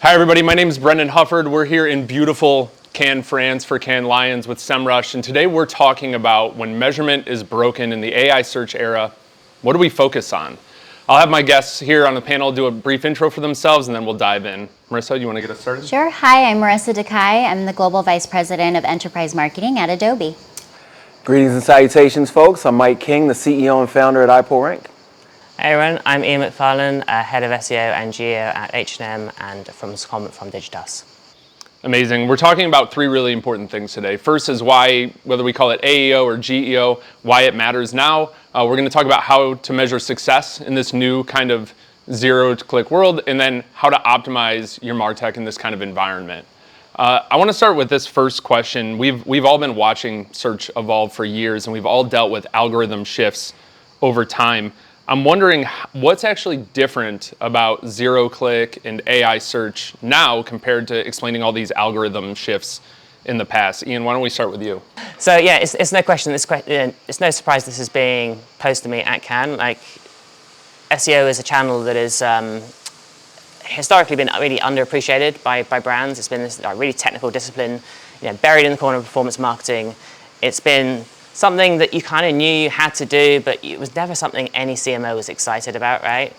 Hi everybody, my name is Brendan Hufford. We're here in beautiful Cannes, France for Cannes Lions with SEMrush, and today we're talking about when measurement is broken in the AI search era, what do we focus on? I'll have my guests here on the panel do a brief intro for themselves and then we'll dive in. Marissa, you want to get us started? Sure. Hi, I'm Marissa Dacay. I'm the Global Vice President of Enterprise Marketing at Adobe. Greetings and salutations, folks. I'm Mike King, the CEO and founder at iPullRank. Hey everyone, I'm Ian Macfarlane, Head of SEO and Geo at H&M and from Digitas. Amazing. We're talking about three really important things today. First is why, whether we call it AEO or GEO, why it matters now. We're going to talk about how to measure success in this new kind of zero-click world, and then how to optimize your MarTech in this kind of environment. I want to start with this first question. We've all been watching search evolve for years, and we've all dealt with algorithm shifts over time. I'm wondering what's actually different about zero-click and AI search now compared to explaining all these algorithm shifts in the past. Ian, why don't we start with you? So yeah, it's no question. It's no surprise this is being posed to me at Cannes. Like, SEO is a channel that is historically been really underappreciated by brands. It's been this really technical discipline, buried in the corner of performance marketing. It's been something that you kind of knew you had to do, but it was never something any CMO was excited about, right?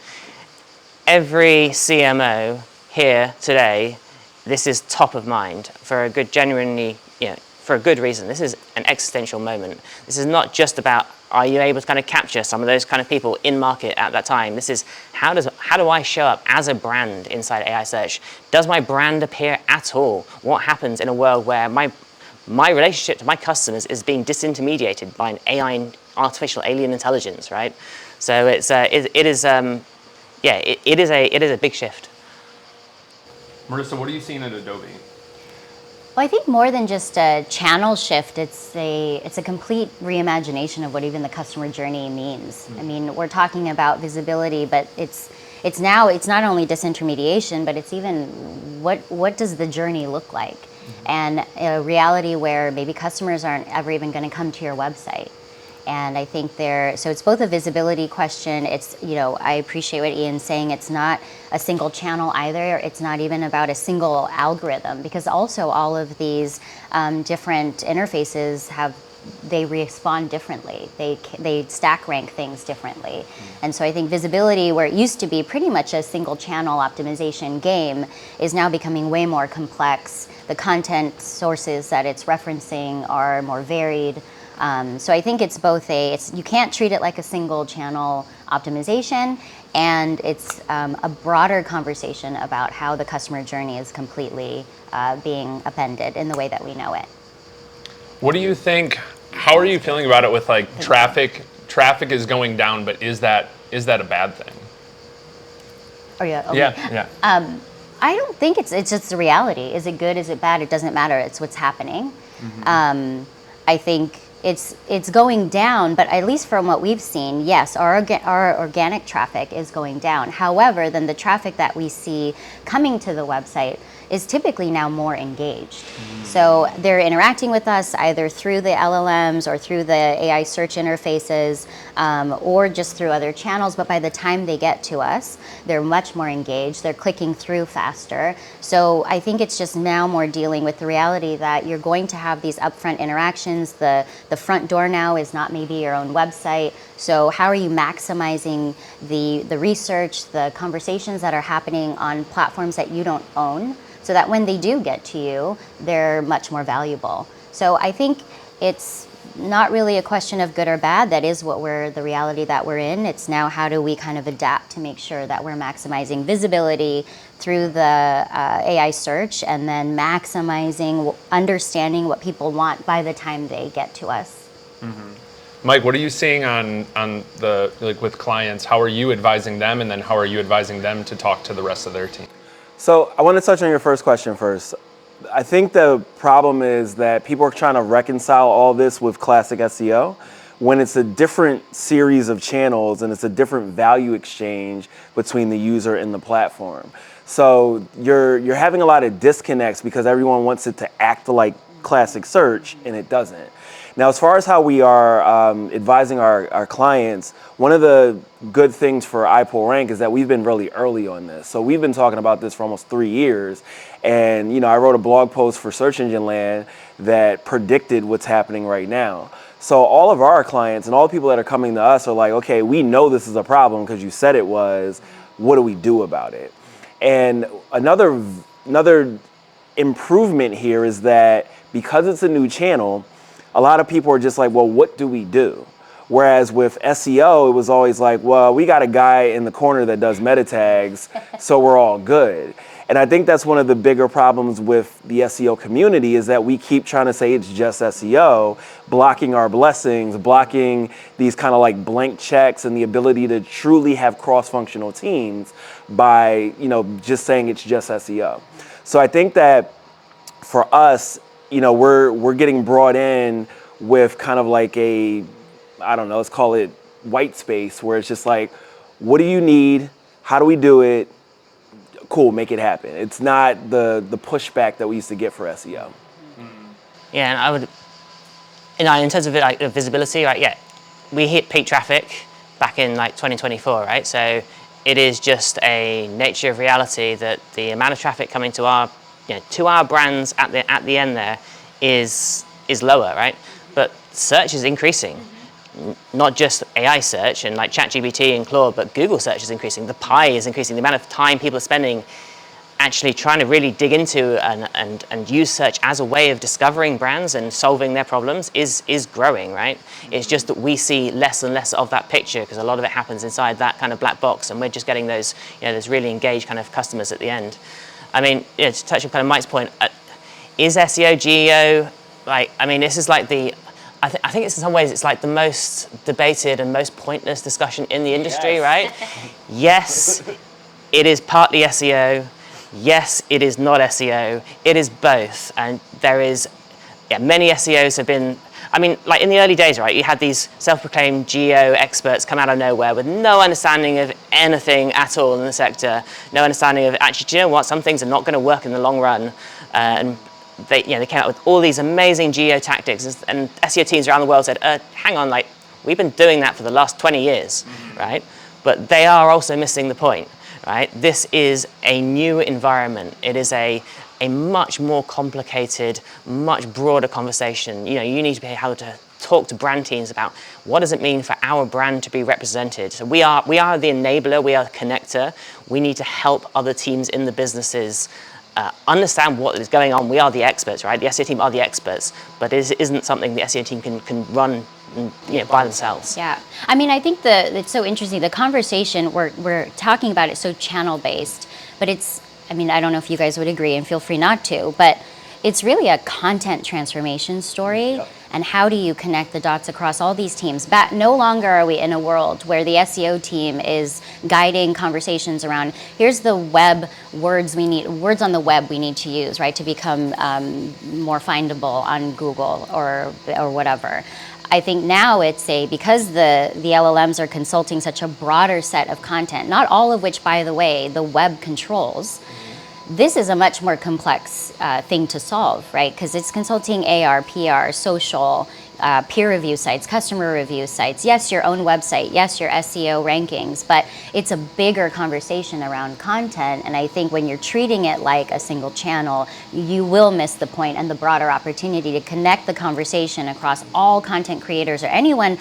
Every CMO here today, this is top of mind for a good, for a good reason. This is an existential moment. This is not just about, are you able to kind of capture some of those kind of people in market at that time? This is, how do I show up as a brand inside AI search? Does my brand appear at all? What happens in a world where my relationship to my customers is being disintermediated by an AI and artificial alien intelligence, right? So it is a big shift. Marissa, what are you seeing at Adobe? Well, I think more than just a channel shift, it's a complete reimagination of what even the customer journey means. I mean, we're talking about visibility, but it's not only disintermediation, but it's even what does the journey look like? And a reality where maybe customers aren't ever even going to come to your website. And I think so it's both a visibility question. It's, I appreciate what Ian's saying. It's not a single channel either. It's not even about a single algorithm, because also all of these different interfaces they respond differently. They stack rank things differently. And so I think visibility, where it used to be pretty much a single channel optimization game, is now becoming way more complex. The content sources that it's referencing are more varied. So I think it's both you can't treat it like a single channel optimization, and it's a broader conversation about how the customer journey is completely being upended in the way that we know it. What do you think, how are you feeling about it with like traffic? Traffic is going down, but is that a bad thing? Oh yeah. Okay. Yeah. I don't think it's just the reality. Is it good? Is it bad? It doesn't matter. It's what's happening. I think it's going down, but at least from what we've seen, yes, our organic traffic is going down. However, then the traffic that we see coming to the website is typically now more engaged. So they're interacting with us either through the LLMs or through the AI search interfaces, or just through other channels, but by the time they get to us, they're much more engaged, they're clicking through faster. So I think it's just now more dealing with the reality that you're going to have these upfront interactions. The front door now is not maybe your own website. So how are you maximizing the research, the conversations that are happening on platforms that you don't own, so that when they do get to you, they're much more valuable. So I think it's not really a question of good or bad. That is the reality that we're in. It's now how do we kind of adapt to make sure that we're maximizing visibility through the AI search, and then maximizing understanding what people want by the time they get to us. Mike, what are you seeing on with clients? How are you advising them, and then how are you advising them to talk to the rest of their team? So I want to touch on your first question first. I think the problem is that people are trying to reconcile all this with classic SEO when it's a different series of channels and it's a different value exchange between the user and the platform. So you're having a lot of disconnects because everyone wants it to act like classic search and it doesn't. Now, as far as how we are advising our clients, one of the good things for iPullRank is that we've been really early on this. So we've been talking about this for almost 3 years. And, I wrote a blog post for Search Engine Land that predicted what's happening right now. So all of our clients and all the people that are coming to us are like, okay, we know this is a problem because you said it was. What do we do about it? And another improvement here is that because it's a new channel, a lot of people are just like, well, what do we do? Whereas with SEO, it was always like, well, we got a guy in the corner that does meta tags, so we're all good. And I think that's one of the bigger problems with the SEO community is that we keep trying to say it's just SEO, blocking our blessings, blocking these kind of like blank checks and the ability to truly have cross-functional teams by, just saying it's just SEO. So I think that for us, we're getting brought in with kind of like let's call it white space, where it's just like, what do you need? How do we do it? Cool, make it happen. It's not the pushback that we used to get for SEO. Yeah, and I would, in terms of visibility, right? Yeah, we hit peak traffic back in 2024, right? So it is just a nature of reality that the amount of traffic coming to our brands at the end there is lower, right? But search is increasing. Not just AI search and like ChatGPT and Claude, but Google search is increasing. The pie is increasing. The amount of time people are spending actually trying to really dig into and use search as a way of discovering brands and solving their problems is growing, right? It's just that we see less and less of that picture because a lot of it happens inside that kind of black box, and we're just getting those, those really engaged kind of customers at the end. I mean, to touch on kind of Mike's point, is SEO, GEO, this is like I think it's in some ways it's like the most debated and most pointless discussion in the industry, Yes. right? Yes, it is partly SEO. Yes, it is not SEO. It is both. And there is, many SEOs have been, like in the early days, right, you had these self-proclaimed geo experts come out of nowhere with no understanding of anything at all in the sector, no understanding of, actually, do you know what, some things are not going to work in the long run. And they came out with all these amazing geo tactics, and SEO teams around the world said, hang on, we've been doing that for the last 20 years, right? But they are also missing the point, right? This is a new environment. It is a much more complicated, much broader conversation. You need to be able to talk to brand teams about what does it mean for our brand to be represented. So we are the enabler, we are the connector. We need to help other teams in the businesses understand what is going on. We are the experts, right? The SEO team are the experts, but it isn't something the SEO team can run by themselves. Yeah, I think it's so interesting. The conversation we're talking about it so channel based, but it's, I don't know if you guys would agree, and feel free not to, but it's really a content transformation story. Yep. And how do you connect the dots across all these teams? No longer are we in a world where the SEO team is guiding conversations around, here's the words on the web we need to use, right, to become more findable on Google or whatever. I think now it's because the LLMs are consulting such a broader set of content, not all of which, by the way, the web controls. This is a much more complex thing to solve, right? Because it's consulting AR, PR, social, peer review sites, customer review sites, yes, your own website, yes, your SEO rankings, but it's a bigger conversation around content. And I think when you're treating it like a single channel, you will miss the point and the broader opportunity to connect the conversation across all content creators or anyone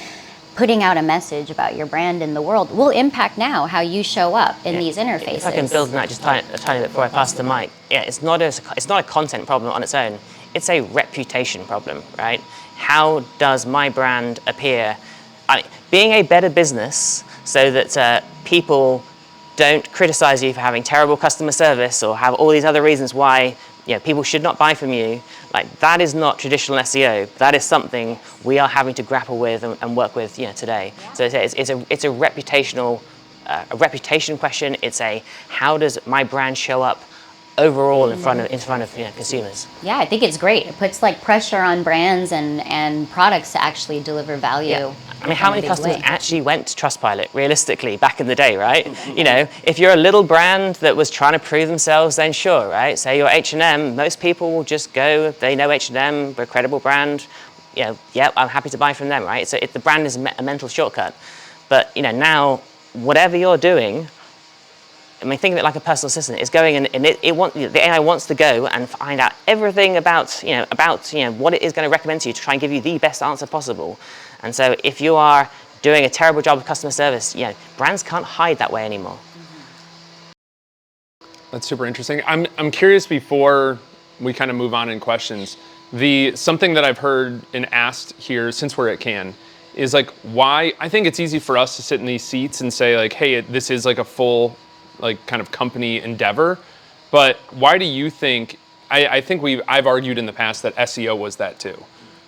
putting out a message about your brand in the world will impact now how you show up in these interfaces. If I can build on that just a tiny bit before I pass to Mike. Yeah, it's not a content problem on its own. It's a reputation problem, right? How does my brand appear? Being a better business so that people don't criticize you for having terrible customer service or have all these other reasons why people should not buy from you. That is not traditional SEO. That is something we are having to grapple with and work with today. Yeah. So it's a reputational reputation question. It's how does my brand show up overall in front of consumers? Yeah, I think it's great. It puts pressure on brands and products to actually deliver value. Yeah. How many customers actually went to Trustpilot realistically back in the day, right? If you're a little brand that was trying to prove themselves, then sure, right? Say you're H&M, most people will just go, they know H&M, we're a credible brand, yeah, I'm happy to buy from them, right? So the brand is a mental shortcut. But now whatever you're doing, I mean, think of it like a personal assistant. It's going and the AI wants to go and find out everything about what it is going to recommend to you to try and give you the best answer possible. And so if you are doing a terrible job of customer service, brands can't hide that way anymore. That's super interesting. I'm curious, before we kind of move on in questions, something that I've heard and asked here since we're at Cannes is like, why I think it's easy for us to sit in these seats and say like, hey, this is like a full like kind of company endeavor, but why do you think, I think I've argued in the past that SEO was that too,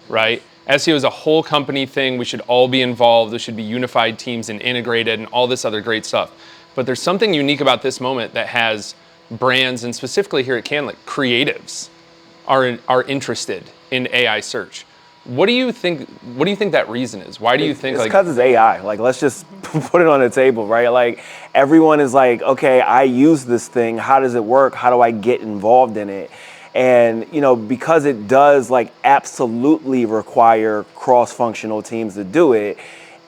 right? SEO is a whole company thing. We should all be involved. There should be unified teams and integrated and all this other great stuff. But there's something unique about this moment that has brands, and specifically here at Cannes, like creatives are interested in AI search. What do you think that reason is? Why do you think it's because it's AI. Like, let's just put it on the table, right? Like, everyone is like, okay, I use this thing. How does it work? How do I get involved in it? And, because it does like absolutely require cross-functional teams to do it,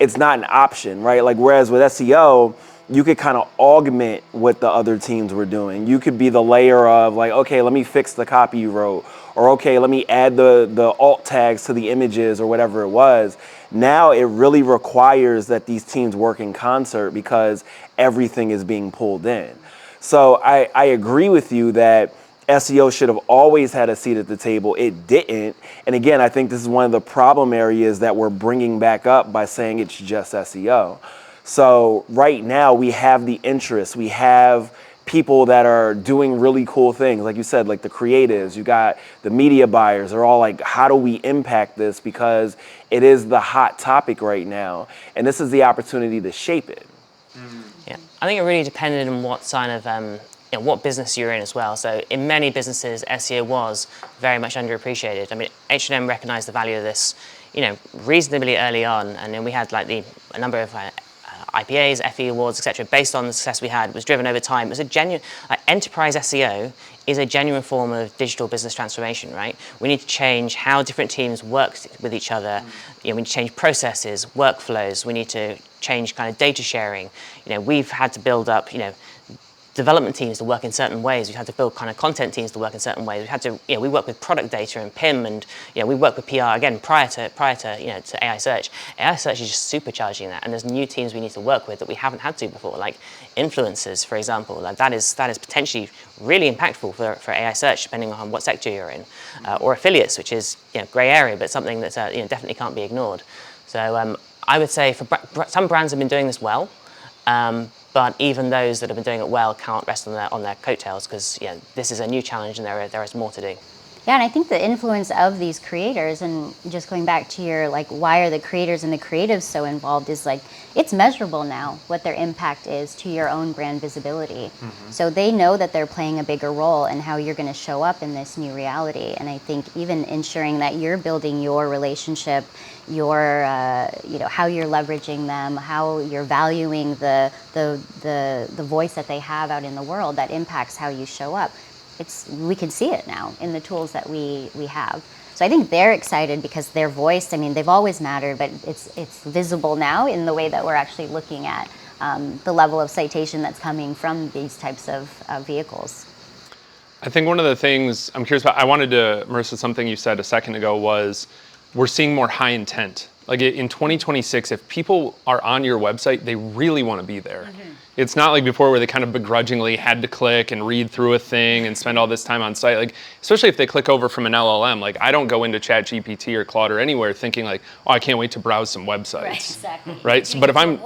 it's not an option, right? Like, whereas with SEO, you could kind of augment what the other teams were doing. You could be the layer of like, okay, let me fix the copy you wrote, or okay, let me add the alt tags to the images or whatever it was. Now it really requires that these teams work in concert because everything is being pulled in. So I agree with you that SEO should have always had a seat at the table. It didn't. And again, I think this is one of the problem areas that we're bringing back up by saying it's just SEO. So right now we have the interest, we have people that are doing really cool things. Like you said, like the creatives, you got the media buyers, they're all like, how do we impact this? Because it is the hot topic right now. And this is the opportunity to shape it. Yeah, I think it really depended on what kind of, what business you're in as well. So in many businesses, SEO was very much underappreciated. I mean, H&M recognized the value of this, reasonably early on. And then we had like a number of IPAs, FE awards, etc., based on the success we had, was driven over time. It was a genuine, enterprise SEO is a genuine form of digital business transformation, right? We need to change how different teams work with each other. We need to change processes, workflows. We need to change kind of data sharing. We've had to build up, development teams to work in certain ways. We've had to build kind of content teams to work in certain ways. We've had to, we work with product data and PIM, and we work with PR again prior to to AI search. AI search is just supercharging that, and there's new teams we need to work with that we haven't had to before, like influencers, for example. Like that is potentially really impactful for AI search, depending on what sector you're in, or affiliates, which is grey area, but something that definitely can't be ignored. So I would say for some brands have been doing this well. But even those that have been doing it well can't rest on their coattails, because this is a new challenge and there is more to do. Yeah, and I think the influence of these creators, and just going back to your like, why are the creators and the creatives so involved, is like, it's measurable now what their impact is to your own brand visibility. So they know that they're playing a bigger role in how you're going to show up in this new reality. And I think even ensuring that you're building your relationship, your how you're leveraging them, how you're valuing the voice that they have out in the world, that impacts how you show up. We can see it now in the tools that we have. So I think they're excited because their voice, I mean, they've always mattered, but it's visible now in the way that we're actually looking at the level of citation that's coming from these types of vehicles. I think one of the things I'm curious about, Marissa, something you said a second ago was, we're seeing more high intent. Like in 2026, if people are on your website, they really want to be there. It's not like before where they kind of begrudgingly had to click and read through a thing and spend all this time on site. Like, especially if they click over from an LLM, like I don't go into ChatGPT or Claude or anywhere thinking like, oh, I can't wait to browse some websites. Right, exactly. Right? So, but if I'm,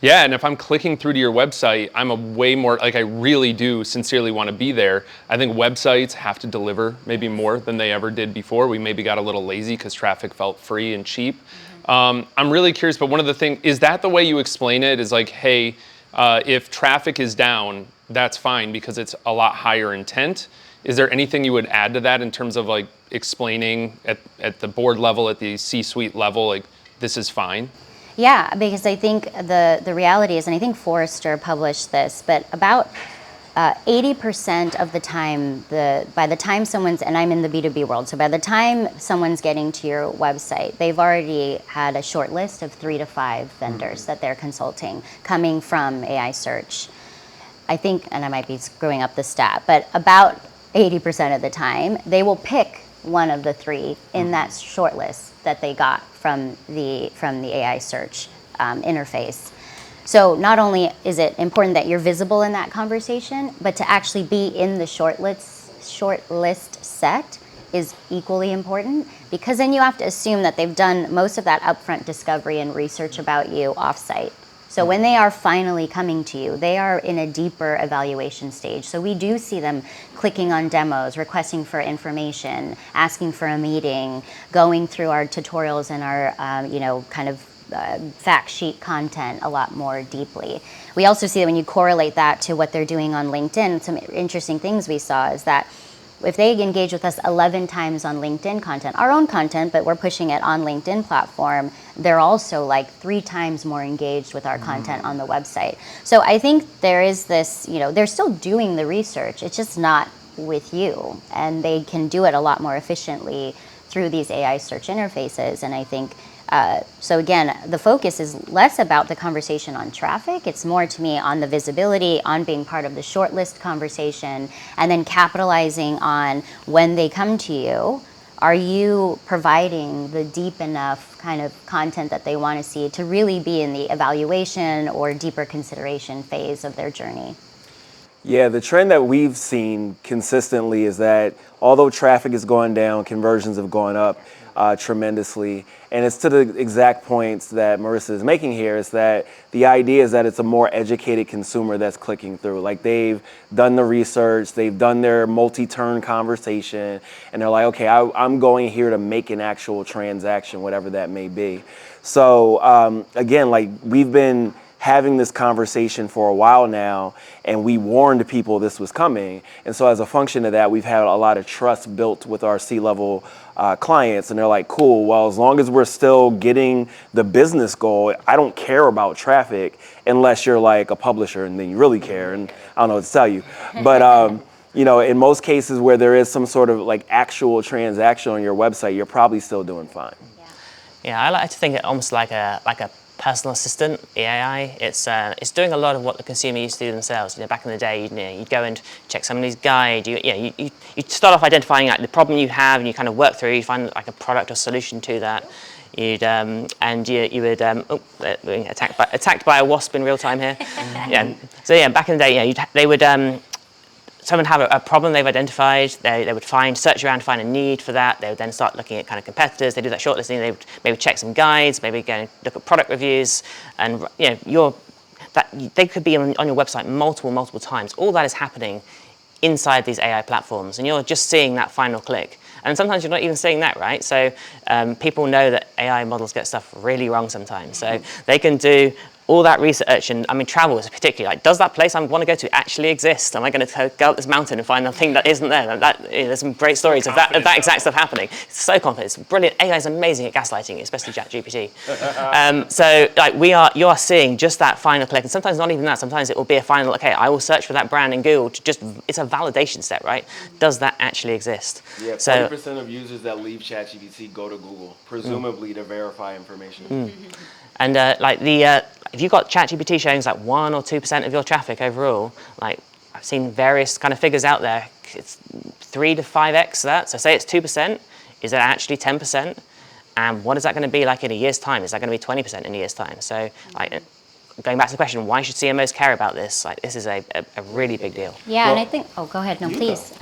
yeah, and if I'm clicking through to your website, I'm a way more, like I really do sincerely want to be there. I think websites have to deliver maybe more than they ever did before. We maybe got a little lazy because traffic felt free and cheap. I'm really curious, but one of the things, is that the way you explain it, is like, hey, if traffic is down, that's fine because it's a lot higher intent. Is there anything you would add to that in terms of like explaining at the board level, at the C-suite level, like this is fine? Yeah, because I think the reality is, and I think Forrester published this, but about 80% of the time, by the time someone's, and I'm in the B2B world, so by the time someone's getting to your website, they've already had a short list of 3 to 5 vendors that they're consulting coming from AI search. I think, and I might be screwing up the stat, but about 80% of the time, they will pick one of the 3 in that short list that they got from the AI search interface. So not only is it important that you're visible in that conversation, but to actually be in the short list set is equally important, because then you have to assume that they've done most of that upfront discovery and research about you offsite. So when they are finally coming to you, they are in a deeper evaluation stage. So we do see them clicking on demos, requesting for information, asking for a meeting, going through our tutorials and our kind of fact sheet content a lot more deeply. We also see that when you correlate that to what they're doing on LinkedIn, some interesting things we saw is that if they engage with us 11 times on LinkedIn content, our own content, but we're pushing it on LinkedIn platform, they're also like 3 times more engaged with our content on the website. So I think there is this, they're still doing the research, it's just not with you. And they can do it a lot more efficiently through these AI search interfaces. And I think so again, the focus is less about the conversation on traffic. It's more, to me, on the visibility, on being part of the shortlist conversation, and then capitalizing on when they come to you. Are you providing the deep enough kind of content that they want to see to really be in the evaluation or deeper consideration phase of their journey? Yeah, the trend that we've seen consistently is that although traffic is going down, conversions have gone up tremendously. And it's to the exact points that Marissa is making here, is that the idea is that it's a more educated consumer that's clicking through. Like, they've done the research, they've done their multi-turn conversation, and they're like, okay, I'm going here to make an actual transaction, whatever that may be. So again, like, we've been having this conversation for a while now, and we warned people this was coming. And so as a function of that, we've had a lot of trust built with our C-level clients, and they're like, cool, well, as long as we're still getting the business goal, I don't care about traffic unless you're like a publisher, and then you really care, and I don't know what to tell you. But in most cases where there is some sort of like actual transaction on your website, you're probably still doing fine. Yeah, I like to think it almost like a personal assistant, the AI. It's doing a lot of what the consumer used to do themselves. Back in the day, you'd go and check somebody's guide. You start off identifying like the problem you have, and you kind of work through. You find like a product or solution to that. You would attacked by a wasp in real time here. Yeah. So yeah, back in the day, they would. Someone have a problem they've identified, they would search around, find a need for that. They would then start looking at kind of competitors. They do that shortlisting. They would maybe check some guides, maybe go and look at product reviews, and they could be on your website multiple times. All that is happening inside these AI platforms, and you're just seeing that final click. And sometimes you're not even seeing that, right? So people know that AI models get stuff really wrong sometimes. So they can do all that research, and I mean, travel is particularly like, does that place I want to go to actually exist? Am I going to go up this mountain and find the thing that isn't there? There's some great stories of that exact stuff happening. It's so confident, it's brilliant. AI is amazing at gaslighting, especially ChatGPT. So like you are seeing just that final click, and sometimes not even that. Sometimes it will be a final, okay, I will search for that brand in Google it's a validation step, right? Does that actually exist? Yeah, 40% of users that leave ChatGPT go to Google, presumably to verify information. And if you've got ChatGPT showing like 1 or 2% of your traffic overall, like I've seen various kind of figures out there, it's 3 to 5x that. So say it's 2%, is it actually 10%? And what is that going to be like in a year's time? Is that going to be 20% in a year's time? So like, going back to the question, why should CMOs care about this? Like, this is a really big deal. Yeah, well, and I think, go ahead, no, please.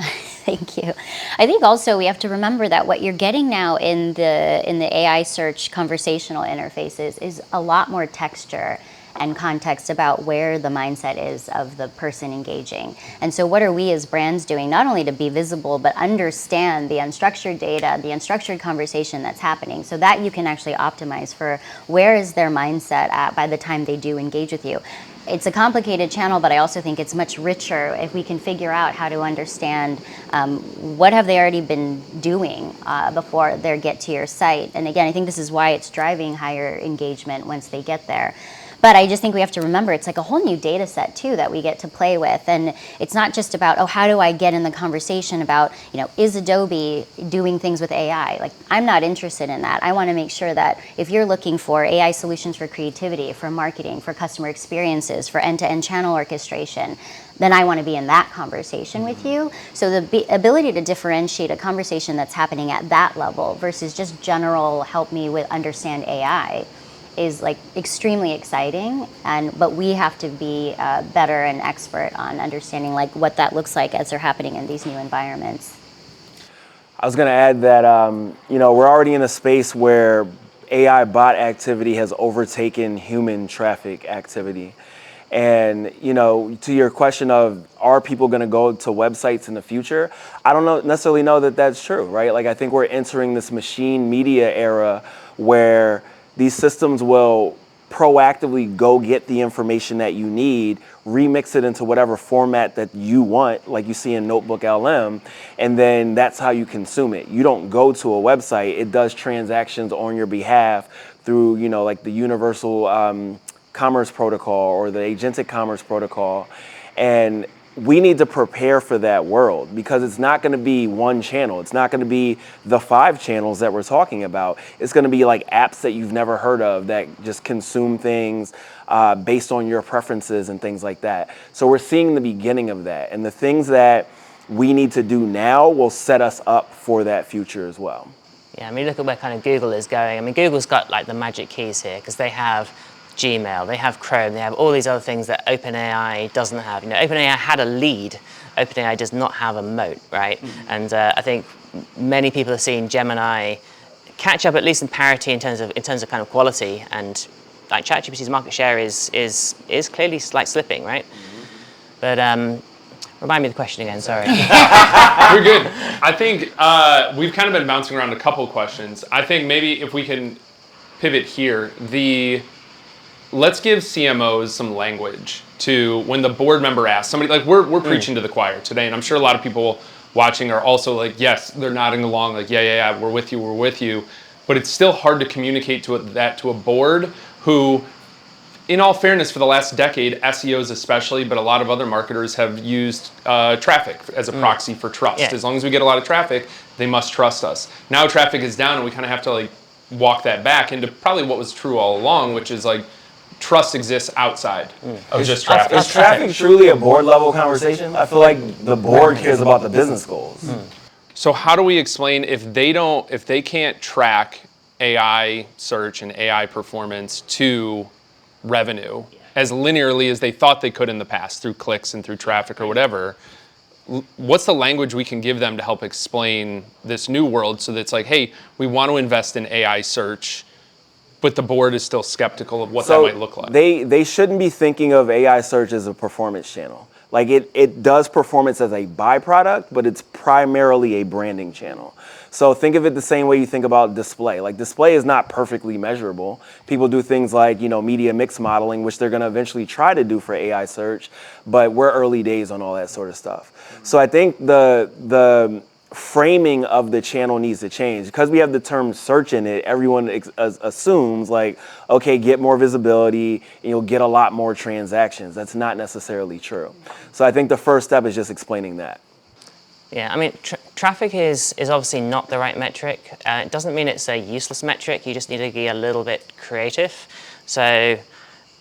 Thank you. I think also we have to remember that what you're getting now in the AI search conversational interfaces is a lot more texture and context about where the mindset is of the person engaging. And so what are we as brands doing, not only to be visible, but understand the unstructured data, the unstructured conversation that's happening, so that you can actually optimize for where is their mindset at by the time they do engage with you. It's a complicated channel, but I also think it's much richer if we can figure out how to understand what have they already been doing before they get to your site. And again, I think this is why it's driving higher engagement once they get there. But I just think we have to remember it's like a whole new data set too that we get to play with. And it's not just about, oh, how do I get in the conversation about, is Adobe doing things with AI? Like, I'm not interested in that. I want to make sure that if you're looking for AI solutions for creativity, for marketing, for customer experiences, for end-to-end channel orchestration, then I want to be in that conversation with you. So the ability to differentiate a conversation that's happening at that level versus just general help me with understand AI is like extremely exciting, but we have to be better and expert on understanding like what that looks like as they're happening in these new environments. I was going to add that we're already in a space where AI bot activity has overtaken human traffic activity. And, to your question of are people going to go to websites in the future? I don't necessarily know that that's true, right? Like, I think we're entering this machine media era where these systems will proactively go get the information that you need, remix it into whatever format that you want, like you see in Notebook LM, and then that's how you consume it. You don't go to a website. It does transactions on your behalf through, like the universal commerce protocol or the agentic commerce protocol. And we need to prepare for that world because it's not going to be one channel. It's not going to be the 5 channels that we're talking about. It's going to be like apps that you've never heard of that just consume things based on your preferences and things like that. So we're seeing the beginning of that. And the things that we need to do now will set us up for that future as well. Yeah, I mean, look at where kind of Google is going. I mean, Google's got like the magic keys here because they have Gmail, they have Chrome, they have all these other things that OpenAI doesn't have. OpenAI had a lead. OpenAI does not have a moat, right? Mm-hmm. And I think many people have seen Gemini catch up at least in parity in terms of kind of quality, and like ChatGPT's market share is clearly like slipping, right? Mm-hmm. But remind me of the question again. Sorry. We're good. I think we've kind of been bouncing around a couple of questions. I think maybe if we can pivot here, let's give CMOs some language to when the board member asks somebody, like we're preaching to the choir today, and I'm sure a lot of people watching are also like, yes, they're nodding along, like, yeah, we're with you. But it's still hard to communicate that to a board who, in all fairness, for the last decade, SEOs especially, but a lot of other marketers have used traffic as a proxy for trust. Yeah. As long as we get a lot of traffic, they must trust us. Now traffic is down, and we kind of have to like walk that back into probably what was true all along, which is like, trust exists outside of just traffic. Is traffic truly a board level conversation? I feel like the board cares about the business goals. So how do we explain if they can't track AI search and AI performance to revenue as linearly as they thought they could in the past through clicks and through traffic or whatever? What's the language we can give them to help explain this new world so that it's like, hey, we want to invest in AI search, but the board is still skeptical of what that might look like? They shouldn't be thinking of AI search as a performance channel. Like it does performance as a byproduct, but it's primarily a branding channel. So think of it the same way you think about display. Like display is not perfectly measurable. People do things like, media mix modeling, which they're going to eventually try to do for AI search, but we're early days on all that sort of stuff. So I think the framing of the channel needs to change. Because we have the term search in it, everyone assumes like, okay, get more visibility and you'll get a lot more transactions. That's not necessarily true. So I think the first step is just explaining that. Yeah, I mean, traffic is obviously not the right metric. It doesn't mean it's a useless metric. You just need to be a little bit creative. So,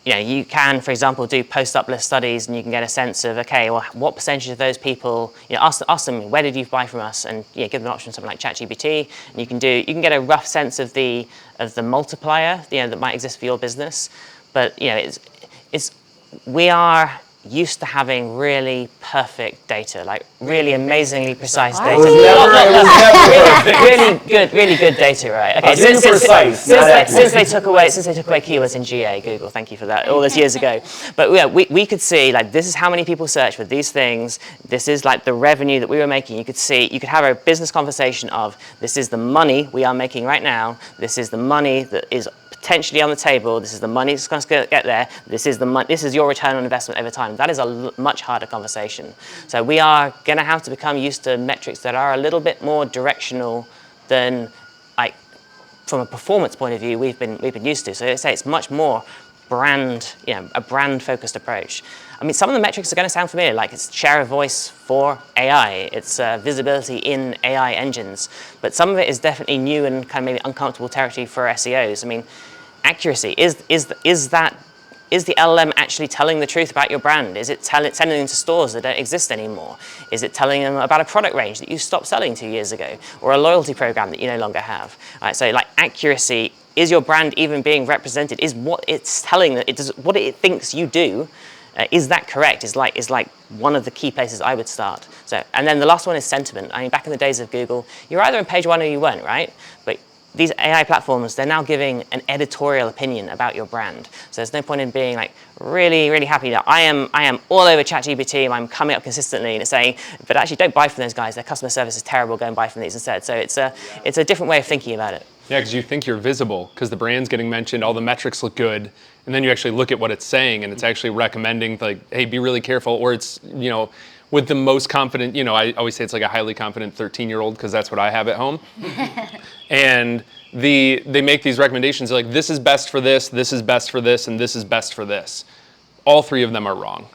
you can, for example, do post-uplift studies, and you can get a sense of, okay, well, what percentage of those people, ask them, where did you buy from us, and give them an option, something like ChatGPT, and you can get a rough sense of the multiplier, that might exist for your business. But we are used to having really perfect data, like really amazingly precise data. Really good data, right? Okay, since they took away keywords in GA, Google, thank you for that, all those years ago. But we could see like this is how many people search for these things. This is like the revenue that we were making. You could have a business conversation of this is the money we are making right now. This is the money that is potentially on the table. This is the money that's going to get there. This is your return on investment over time. That is a much harder conversation. So we are going to have to become used to metrics that are a little bit more directional than, like, from a performance point of view, we've been used to. So let's say it's much more brand, a brand-focused approach. I mean, some of the metrics are going to sound familiar, like it's share of voice for AI, it's visibility in AI engines, but some of it is definitely new and kind of maybe uncomfortable territory for SEOs. I mean, accuracy, is the LLM actually telling the truth about your brand? Is it sending them to stores that don't exist anymore? Is it telling them about a product range that you stopped selling 2 years ago, or a loyalty program that you no longer have? Right, so like accuracy, is your brand even being represented? Is what it's telling, what it thinks you do, is that correct? Is like one of the key places I would start. So, and then the last one is sentiment. I mean, back in the days of Google, you're either on page one or you weren't, right? But these AI platforms, they're now giving an editorial opinion about your brand. So there's no point in being like really, really happy that I am all over ChatGPT and I'm coming up consistently and it's saying, but actually don't buy from those guys. Their customer service is terrible. Go and buy from these instead. So it's a different way of thinking about it. Yeah, because you think you're visible because the brand's getting mentioned, all the metrics look good, and then you actually look at what it's saying and it's actually recommending like, hey, be really careful, or it's, with the most confident, I always say it's like a highly confident 13-year-old because that's what I have at home. And they make these recommendations like, this is best for this is best for this, and this is best for this. All three of them are wrong,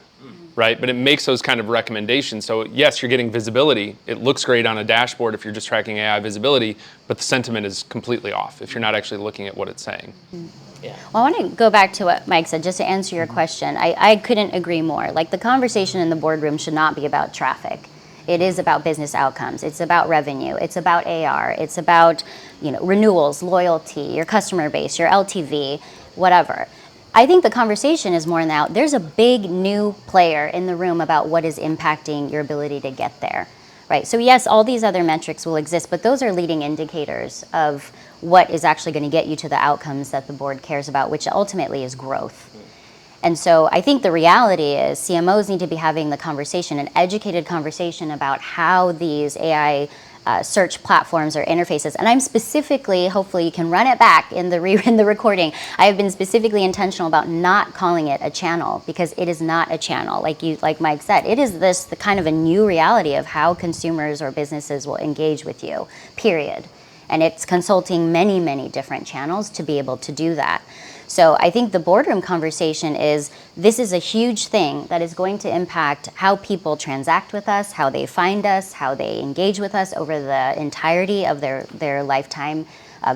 right? But it makes those kind of recommendations. So yes, you're getting visibility. It looks great on a dashboard if you're just tracking AI visibility, but the sentiment is completely off if you're not actually looking at what it's saying. Yeah. Well, I want to go back to what Mike said, just to answer your question. I couldn't agree more. Like, the conversation in the boardroom should not be about traffic. It is about business outcomes. It's about revenue. It's about AR. It's about, renewals, loyalty, your customer base, your LTV, whatever. I think the conversation is more now, there's a big new player in the room about what is impacting your ability to get there, right? So yes, all these other metrics will exist, but those are leading indicators of what is actually going to get you to the outcomes that the board cares about, which ultimately is growth. And so I think the reality is CMOs need to be having the conversation, an educated conversation about how these AI search platforms or interfaces. And I'm specifically, hopefully you can run it back in the recording, I have been specifically intentional about not calling it a channel, because it is not a channel. Like Mike said, it is the kind of a new reality of how consumers or businesses will engage with you, period. And it's consulting many, many different channels to be able to do that. So I think the boardroom conversation is, this is a huge thing that is going to impact how people transact with us, how they find us, how they engage with us over the entirety of their lifetime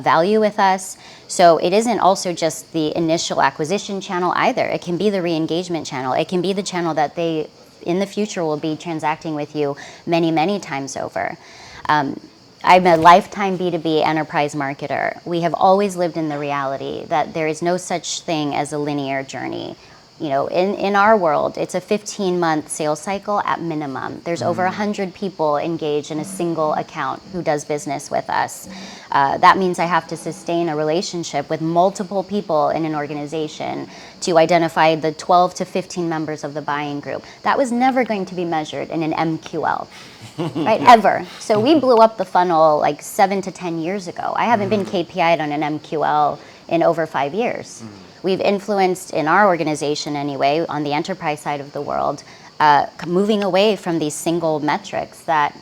value with us. So it isn't also just the initial acquisition channel either. It can be the re-engagement channel. It can be the channel that they, in the future, will be transacting with you many, many times over. I'm a lifetime B2B enterprise marketer. We have always lived in the reality that there is no such thing as a linear journey. In our world, it's a 15-month sales cycle at minimum. There's over 100 people engaged in a single account who does business with us. That means I have to sustain a relationship with multiple people in an organization to identify the 12 to 15 members of the buying group. That was never going to be measured in an MQL. Right, ever. So we blew up the funnel like 7 to 10 years ago. I haven't been KPI'd on an MQL in over 5 years. We've influenced, in our organization anyway, on the enterprise side of the world, moving away from these single metrics that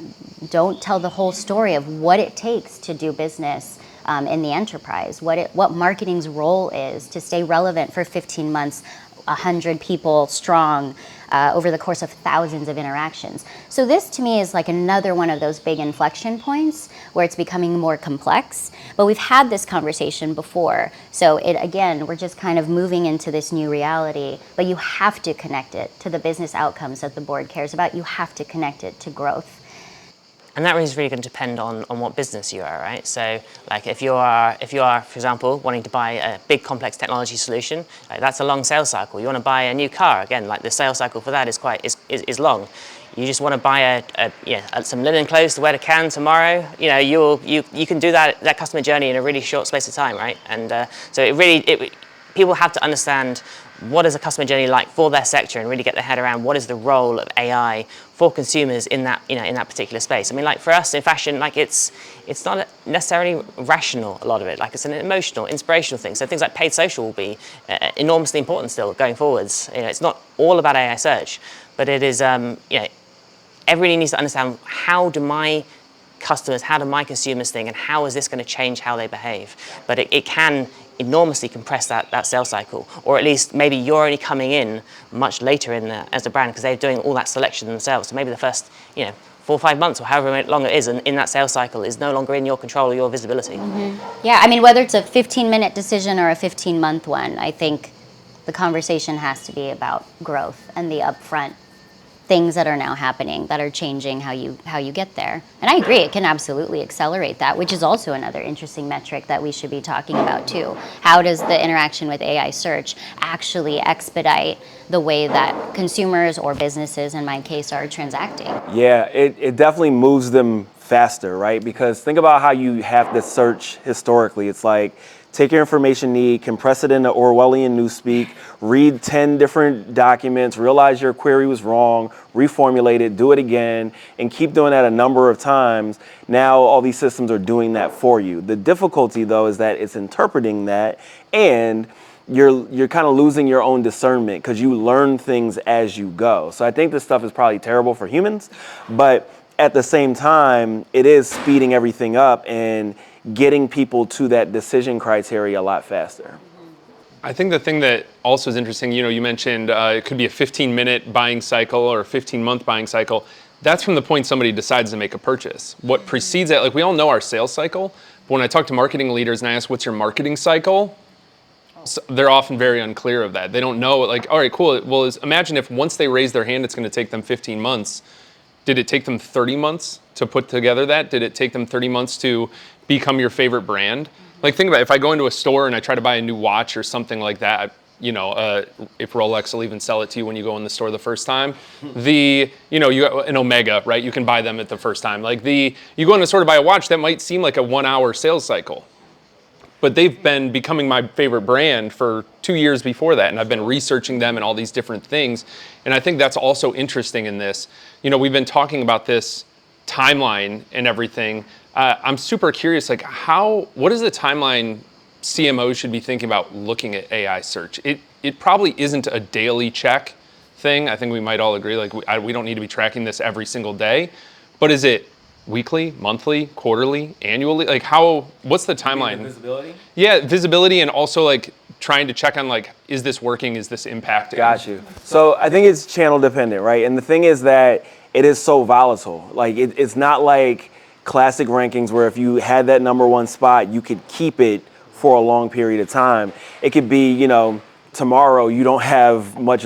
don't tell the whole story of what it takes to do business in the enterprise, what marketing's role is to stay relevant for 15 months, 100 people strong, over the course of thousands of interactions. So this to me is like another one of those big inflection points where it's becoming more complex, but we've had this conversation before. So again, we're just kind of moving into this new reality, but you have to connect it to the business outcomes that the board cares about. You have to connect it to growth. And that is really going to depend on what business you are, right? So, like if you are, for example, wanting to buy a big complex technology solution, like that's a long sales cycle. You want to buy a new car, again, like the sales cycle for that is long. You just want to buy some linen clothes to wear to Cannes tomorrow. You can do that customer journey in a really short space of time, right? And so people have to understand what is a customer journey like for their sector and really get their head around what is the role of AI for consumers in that particular space. I mean, like for us in fashion, like it's not necessarily rational, a lot of it. Like it's an emotional, inspirational thing. So things like paid social will be enormously important still going forwards. It's not all about AI search, but it is, everybody needs to understand how do my consumers think and how is this going to change how they behave. But it can enormously compress that sales cycle, or at least maybe you're only coming in much later as a brand because they're doing all that selection themselves. So maybe the first 4 or 5 months or however long it is in that sales cycle is no longer in your control or your visibility. Yeah, I mean, whether it's a 15-minute decision or a 15-month one, I think the conversation has to be about growth and the upfront things that are now happening that are changing how you get there. And I agree, it can absolutely accelerate that, which is also another interesting metric that we should be talking about too. How does the interaction with AI search actually expedite the way that consumers or businesses, in my case, are transacting? Yeah, it definitely moves them faster, right? Because think about how you have to search historically. It's like, take your information need, compress it into Orwellian newspeak, read 10 different documents, realize your query was wrong, reformulate it, do it again, and keep doing that a number of times. Now all these systems are doing that for you. The difficulty though is that it's interpreting that, and you're kind of losing your own discernment because you learn things as you go. So I think this stuff is probably terrible for humans, but at the same time, it is speeding everything up and getting people to that decision criteria a lot faster. I think the thing that also is interesting, you mentioned it could be a 15-minute buying cycle or a 15-month buying cycle. That's from the point somebody decides to make a purchase. What precedes that, like we all know our sales cycle, but when I talk to marketing leaders and I ask, what's your marketing cycle? So they're often very unclear of that. They don't know, like, all right, cool. Well, imagine if once they raise their hand, it's going to take them 15 months. Did it take them 30 months to put together that? Did it take them 30 months to become your favorite brand? Like, think about it. If I go into a store and I try to buy a new watch or something like that, if Rolex will even sell it to you when you go in the store the first time, you an Omega, right? You can buy them at the first time. Like you go in a store to buy a watch, that might seem like a 1-hour sales cycle. But they've been becoming my favorite brand for 2 years before that, and I've been researching them and all these different things. And I think that's also interesting in this. We've been talking about this timeline and everything. I'm super curious, like what is the timeline CMOs should be thinking about looking at AI search? It probably isn't a daily check thing. I think we might all agree, like we don't need to be tracking this every single day. But is it weekly, monthly, quarterly, annually? Like what's the timeline? Visibility? Yeah, visibility, and also like trying to check on like, is this working? Is this impacting? Got you. So I think it's channel dependent, right? And the thing is that it is so volatile. Like it's not like classic rankings where if you had that #1 spot, you could keep it for a long period of time. It could be, tomorrow you don't have much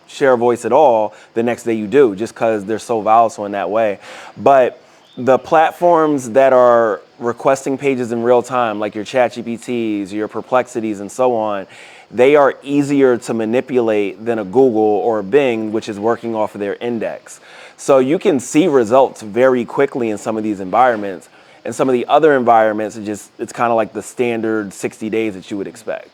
share of voice at all. The next day you do, just because they're so volatile in that way. But the platforms that are requesting pages in real time, like your ChatGPTs, your Perplexities, and so on, they are easier to manipulate than a Google or a Bing, which is working off of their index. So you can see results very quickly in some of these environments. And some of the other environments, it's kind of like the standard 60 days that you would expect.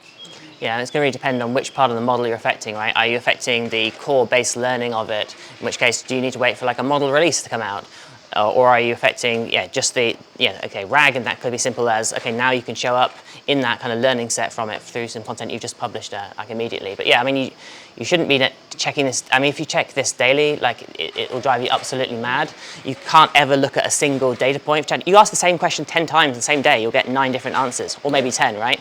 Yeah, and it's going to really depend on which part of the model you're affecting, right? Are you affecting the core base learning of it? In which case, do you need to wait for like a model release to come out? Or are you affecting, just RAG, and that could be simple as, now you can show up in that kind of learning set from it through some content you've just published like immediately. But yeah, I mean, you shouldn't be checking this. I mean, if you check this daily, like it will drive you absolutely mad. You can't ever look at a single data point. You ask the same question 10 times the same day, you'll get 9 different answers, or maybe 10, right?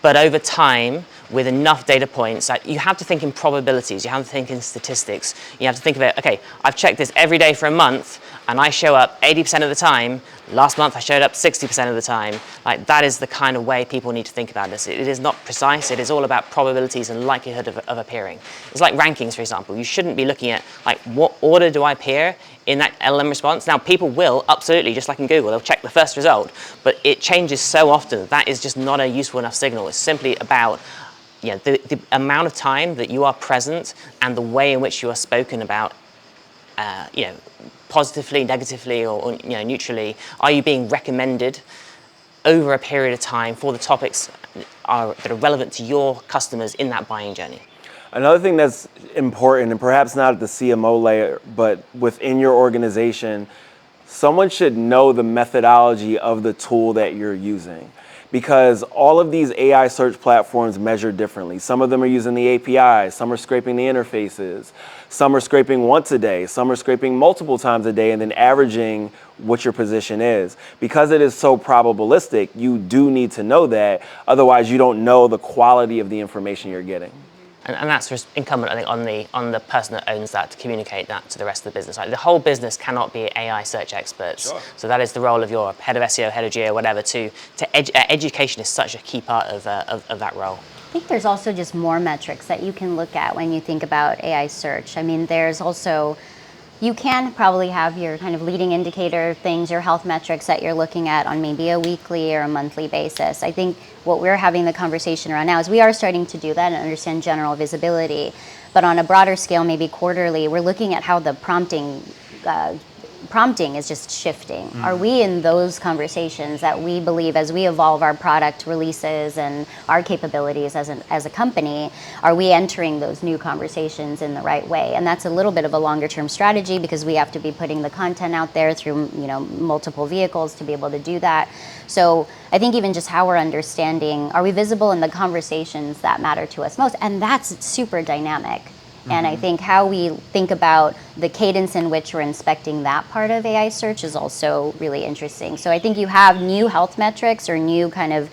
But over time, with enough data points, you have to think in probabilities, you have to think in statistics. You have to think of it, okay, I've checked this every day for a month, and I show up 80% of the time. Last month I showed up 60% of the time. Like, that is the kind of way people need to think about this. It is not precise, it is all about probabilities and likelihood of appearing. It's like rankings, for example. You shouldn't be looking at, like, what order do I appear in that LLM response? Now, people will, absolutely, just like in Google, they'll check the first result, but it changes so often, that is just not a useful enough signal. It's simply about the amount of time that you are present and the way in which you are spoken about, positively, negatively, or neutrally. Are you being recommended over a period of time for the topics that are relevant to your customers in that buying journey? Another thing that's important, and perhaps not at the CMO layer, but within your organization, someone should know the methodology of the tool that you're using. Because all of these AI search platforms measure differently. Some of them are using the APIs, some are scraping the interfaces, Some are scraping once a day, some are scraping multiple times a day, and then averaging what your position is. Because it is so probabilistic, you do need to know that, otherwise you don't know the quality of the information you're getting. And that's just incumbent, I think, on the person that owns that to communicate that to the rest of the business. Like, the whole business cannot be AI search experts. Sure. So that is the role of your head of SEO, head of GEO, whatever. Education is such a key part of that role. I think there's also just more metrics that you can look at when you think about AI search. I mean, there's also, you can probably have your kind of leading indicator things, your health metrics that you're looking at on maybe a weekly or a monthly basis. I think what we're having the conversation around now is we are starting to do that and understand general visibility. But on a broader scale, maybe quarterly, we're looking at how the prompting is just shifting. Are we in those conversations that we believe as we evolve our product releases and our capabilities as a company, are we entering those new conversations in the right way? And that's a little bit of a longer term strategy because we have to be putting the content out there through multiple vehicles to be able to do that. So I think even just how we're understanding, are we visible in the conversations that matter to us most? And that's super dynamic. And I think how we think about the cadence in which we're inspecting that part of AI search is also really interesting. So I think you have new health metrics or new kind of,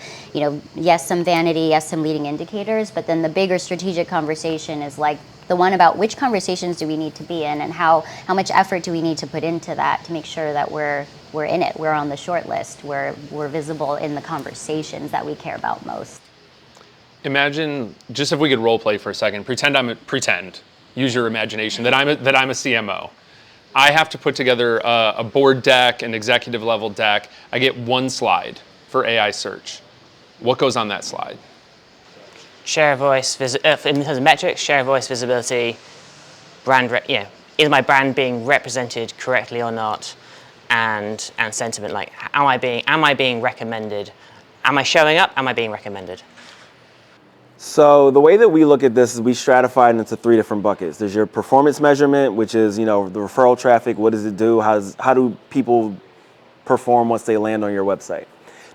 yes, some vanity, yes, some leading indicators, but then the bigger strategic conversation is like the one about which conversations do we need to be in and how much effort do we need to put into that to make sure that we're in it, we're on the short list, we're visible in the conversations that we care about most. Imagine, just if we could role play for a second, pretend, use your imagination, that I'm a CMO. I have to put together a board deck, an executive level deck. I get one slide for AI search. What goes on that slide? Share of voice, in terms of metrics, share of voice, visibility, is my brand being represented correctly or not, and sentiment, like, am I being recommended? Am I showing up? Am I being recommended? So the way that we look at this is we stratify it into 3 different buckets. There's your performance measurement, which is, the referral traffic. What does it do? How do people perform once they land on your website?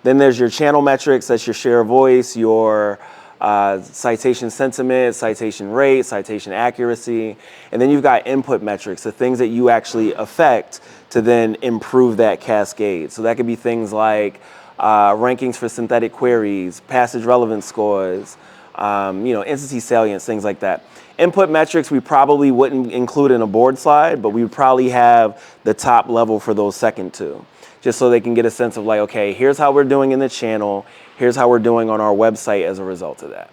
Then there's your channel metrics. That's your share of voice, your citation sentiment, citation rate, citation accuracy. And then you've got input metrics, the things that you actually affect to then improve that cascade. So that could be things like rankings for synthetic queries, passage relevance scores, entity salience, things like that. Input metrics we probably wouldn't include in a board slide, but we would probably have the top level for those second 2, just so they can get a sense of like, okay, here's how we're doing in the channel, here's how we're doing on our website as a result of that.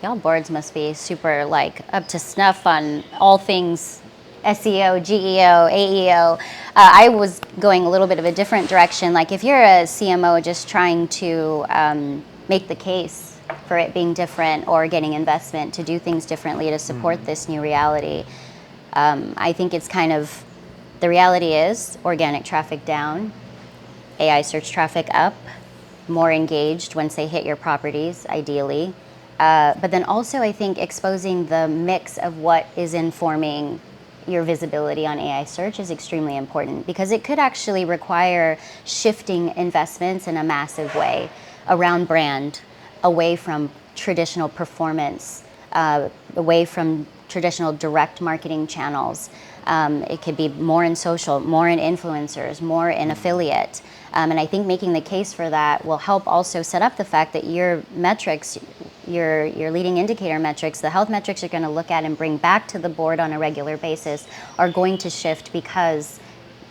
Y'all boards must be super up to snuff on all things SEO, GEO, AEO. I was going a little bit of a different direction. Like if you're a CMO just trying to make the case for it being different or getting investment to do things differently to support this new reality, I think it's kind of, the reality is organic traffic down, AI search traffic up, more engaged once they hit your properties, ideally. But then also I think exposing the mix of what is informing your visibility on AI search is extremely important because it could actually require shifting investments in a massive way around brand, away from traditional performance, away from traditional direct marketing channels. It could be more in social, more in influencers, more in affiliate. And I think making the case for that will help also set up the fact that your metrics, your leading indicator metrics, the health metrics you're going to look at and bring back to the board on a regular basis are going to shift because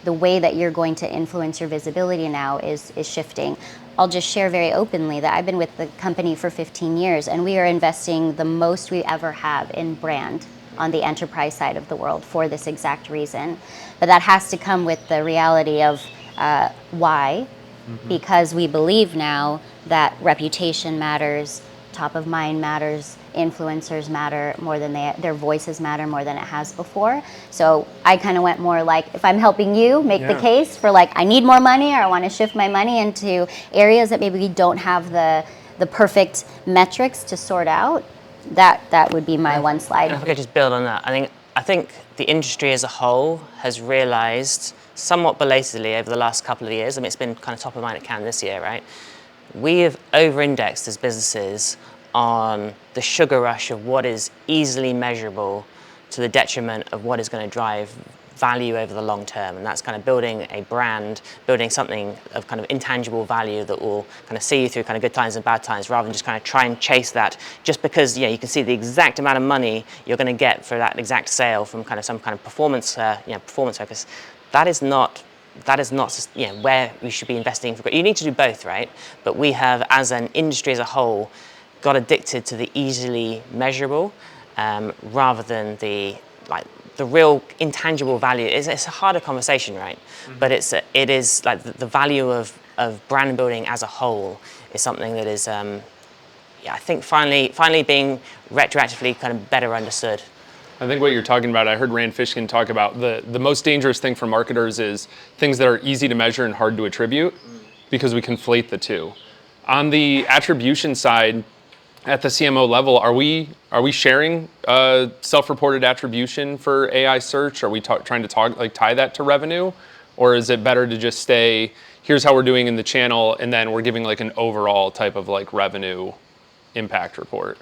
the way that you're going to influence your visibility now is shifting. I'll just share very openly that I've been with the company for 15 years and we are investing the most we ever have in brand on the enterprise side of the world for this exact reason. But that has to come with the reality of why, because we believe now that reputation matters, top of mind matters, influencers matter more than their voices matter more than it has before. So I kind of went more like, if I'm helping you make the case for like, I need more money or I want to shift my money into areas that maybe we don't have the perfect metrics to sort out, that would be my one slide. If I could just build on that, I think the industry as a whole has realized somewhat belatedly over the last couple of years, it's been kind of top of mind at Cannes this year, right? We have over-indexed as businesses on the sugar rush of what is easily measurable to the detriment of what is going to drive value over the long term. And that's kind of building a brand, building something of kind of intangible value that will kind of see you through kind of good times and bad times, rather than just kind of try and chase that just because you can see the exact amount of money you're going to get for that exact sale from kind of some kind of performance performance focus. That is not where we should be investing. You need to do both, right? But we have, as an industry as a whole, got addicted to the easily measurable rather than the real intangible value. It's a harder conversation, right? Mm-hmm. But it is like the value of brand building as a whole is something that is, I think finally being retroactively kind of better understood. I think what you're talking about, I heard Rand Fishkin talk about the most dangerous thing for marketers is things that are easy to measure and hard to attribute, because we conflate the two. On the attribution side, at the CMO level, are we sharing self-reported attribution for AI search? Are we trying to tie that to revenue, or is it better to just stay, here's how we're doing in the channel, and then we're giving like an overall type of like revenue impact report?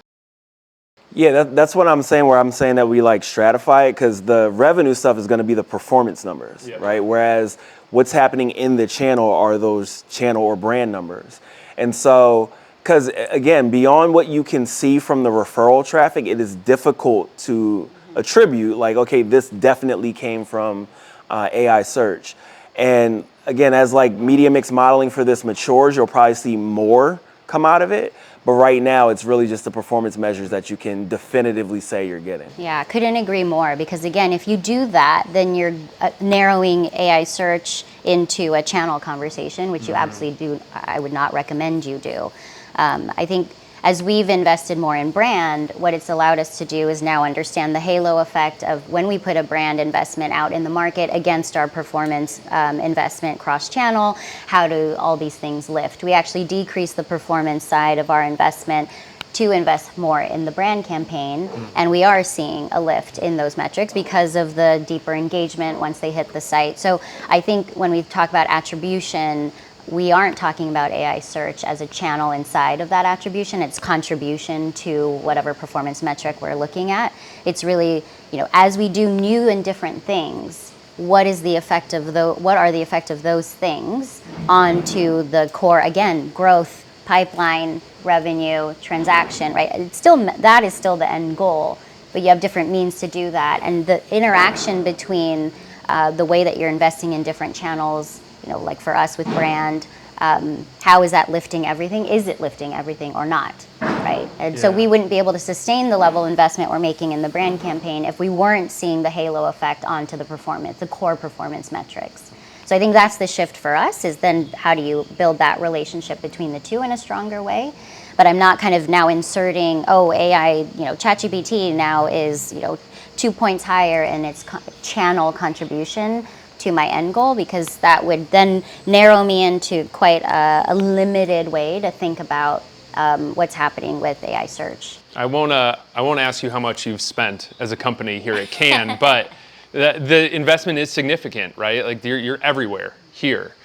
Yeah, that's what I'm saying, where I'm saying that we like stratify it, because the revenue stuff is going to be the performance numbers, right? Whereas what's happening in the channel are those channel or brand numbers. And so, because again, beyond what you can see from the referral traffic, it is difficult to attribute like, okay, this definitely came from AI search. And again, as like media mix modeling for this matures, you'll probably see more come out of it. But right now, it's really just the performance measures that you can definitively say you're getting. Yeah, couldn't agree more, because again, if you do that, then you're narrowing AI search into a channel conversation, which you absolutely do. I would not recommend you do. I think as we've invested more in brand, what it's allowed us to do is now understand the halo effect of when we put a brand investment out in the market against our performance investment cross-channel. How do all these things lift? We actually decrease the performance side of our investment to invest more in the brand campaign, and we are seeing a lift in those metrics because of the deeper engagement once they hit the site. So I think when we talk about attribution, we aren't talking about AI search as a channel inside of that attribution. It's contribution to whatever performance metric we're looking at. It's really, as we do new and different things, what are the effect of those things onto the core, again, growth, pipeline, revenue, transaction, right? That is still the end goal, but you have different means to do that. And the interaction between the way that you're investing in different channels, like for us with brand, how is that lifting everything? Is it lifting everything or not, right? And so we wouldn't be able to sustain the level of investment we're making in the brand campaign if we weren't seeing the halo effect onto the performance, the core performance metrics. So I think that's the shift for us, is then how do you build that relationship between the two in a stronger way? But I'm not kind of now inserting, AI, ChatGPT now is, 2 points higher in its channel contribution to my end goal, because that would then narrow me into quite a limited way to think about what's happening with AI search. I won't ask you how much you've spent as a company here at Cannes, but the investment is significant, right? Like you're everywhere here.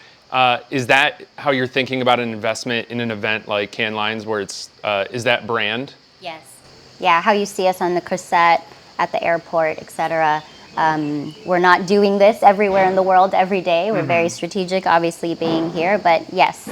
Is that how you're thinking about an investment in an event like Cannes Lions, where it's is that brand? Yes. Yeah, how you see us on the cassette, at the airport, et cetera. We're not doing this everywhere in the world every day. We're very strategic, obviously, being here. But yes,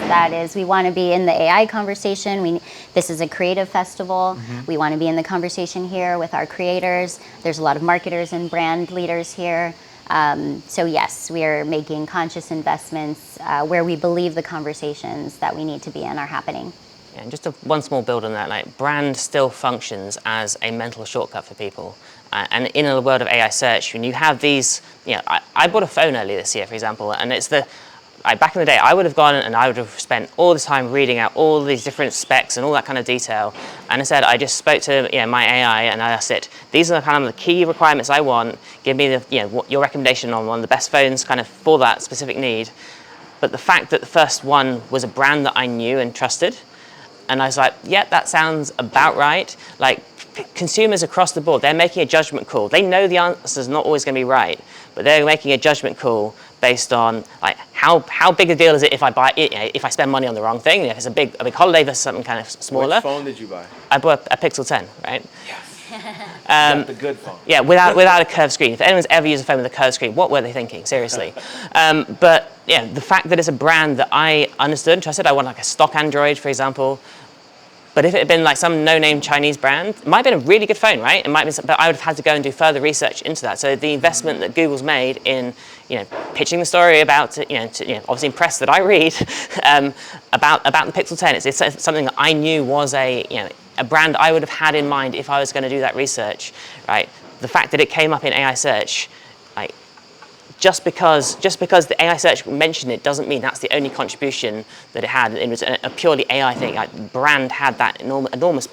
we want to be in the AI conversation. This is a creative festival. We want to be in the conversation here with our creators. There's a lot of marketers and brand leaders here. So yes, we are making conscious investments where we believe the conversations that we need to be in are happening. Yeah, and just one small build on that, like brand still functions as a mental shortcut for people. And in the world of AI search, when you have these, I bought a phone earlier this year, for example, and it's back in the day, I would have gone and I would have spent all this time reading out all these different specs and all that kind of detail. And instead, I just spoke to my AI and I asked it, these are kind of the key requirements I want. Give me your recommendation on one of the best phones kind of for that specific need. But the fact that the first one was a brand that I knew and trusted, and I was like, yeah, that sounds about right. Like, consumers across the board, they're making a judgment call. They know the answer's not always going to be right, but they're making a judgment call based on like how big a deal is it if I buy it, if I spend money on the wrong thing, if it's a big holiday versus something kind of smaller. Which phone did you buy? I bought a Pixel 10, right? Yes. The good phone. Yeah, without a curved screen. If anyone's ever used a phone with a curved screen, what were they thinking? Seriously. But yeah, the fact that it's a brand that I understood and trusted, I want like a stock Android, for example. But if it had been like some no-name Chinese brand, it might have been a really good phone, right? It might have been, but I would have had to go and do further research into that. So the investment that Google's made in, pitching the story about, obviously impressed that I read about the Pixel 10. It's something that I knew was a brand I would have had in mind if I was going to do that research, right? The fact that it came up in AI search, like, just because the AI search mentioned it doesn't mean that's the only contribution that it had. It was a purely AI thing. Like, brand had that enormous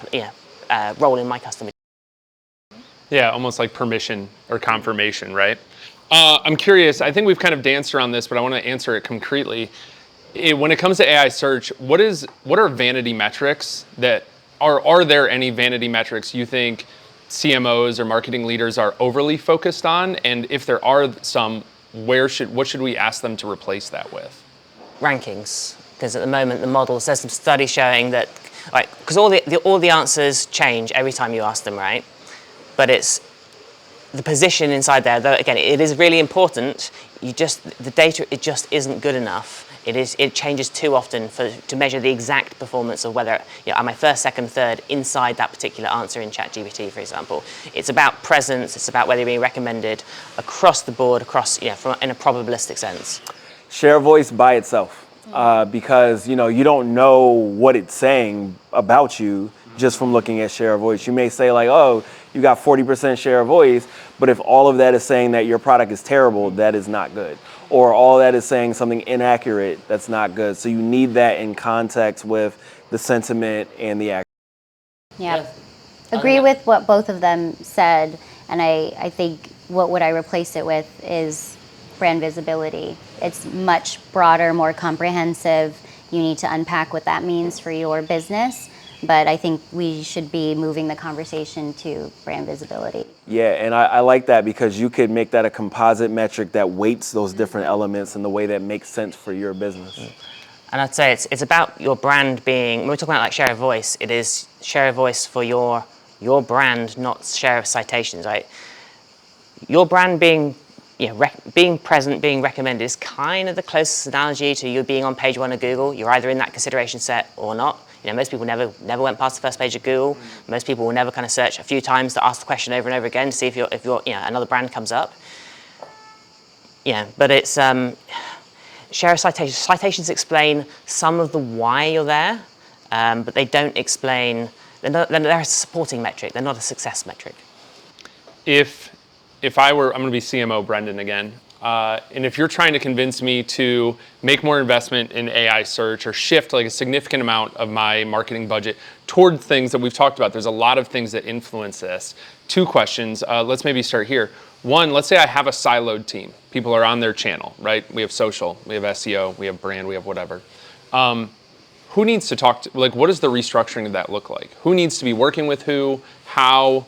role in my customer. Yeah, almost like permission or confirmation, right? I'm curious, I think we've kind of danced around this, but I want to answer it concretely. When it comes to AI search, what are vanity metrics that are there any vanity metrics you think CMOs or marketing leaders are overly focused on? And if there are some, what should we ask them to replace that with? Rankings, because at the moment the models, there's some studies showing that, because all the answers change every time you ask them, right? But it's the position inside there, though, again, it is really important. The data, it just isn't good enough. It changes too often to measure the exact performance of whether am I first, second, third inside that particular answer in ChatGPT, for example. It's about presence. It's about whether you're being recommended across the board, in a probabilistic sense. Share voice by itself, because you don't know what it's saying about you just from looking at share of voice. You may say like, oh, you got 40% share of voice, but if all of that is saying that your product is terrible, that is not good. Or all that is saying something inaccurate, that's not good. So you need that in context with the sentiment and the action. Yeah. Agree with what both of them said, and I think what would I replace it with is brand visibility. It's much broader, more comprehensive. You need to unpack what that means for your business. But I think we should be moving the conversation to brand visibility. Yeah, and I like that because you could make that a composite metric that weights those different elements in the way that makes sense for your business. And I'd say it's about your brand being, when we're talking about like share of voice, it is share of voice for your brand, not share of citations, right? Your brand being being present, being recommended is kind of the closest analogy to you being on page 1 of Google. You're either in that consideration set or not. Most people never went past the first page of Google. Most people will never kind of search a few times to ask the question over and over again to see if you're another brand comes up. But it's share of citations. Citations explain some of the why you're there, but they don't explain. They're a supporting metric. They're not a success metric. If I'm going to be CMO Brendan again, and if you're trying to convince me to make more investment in AI search or shift like a significant amount of my marketing budget toward things that we've talked about, there's a lot of things that influence this. 2 questions. Let's maybe start here. 1, let's say I have a siloed team. People are on their channel, right? We have social, we have SEO, we have brand, we have whatever. Who needs to talk to, what does the restructuring of that look like? Who needs to be working with who? How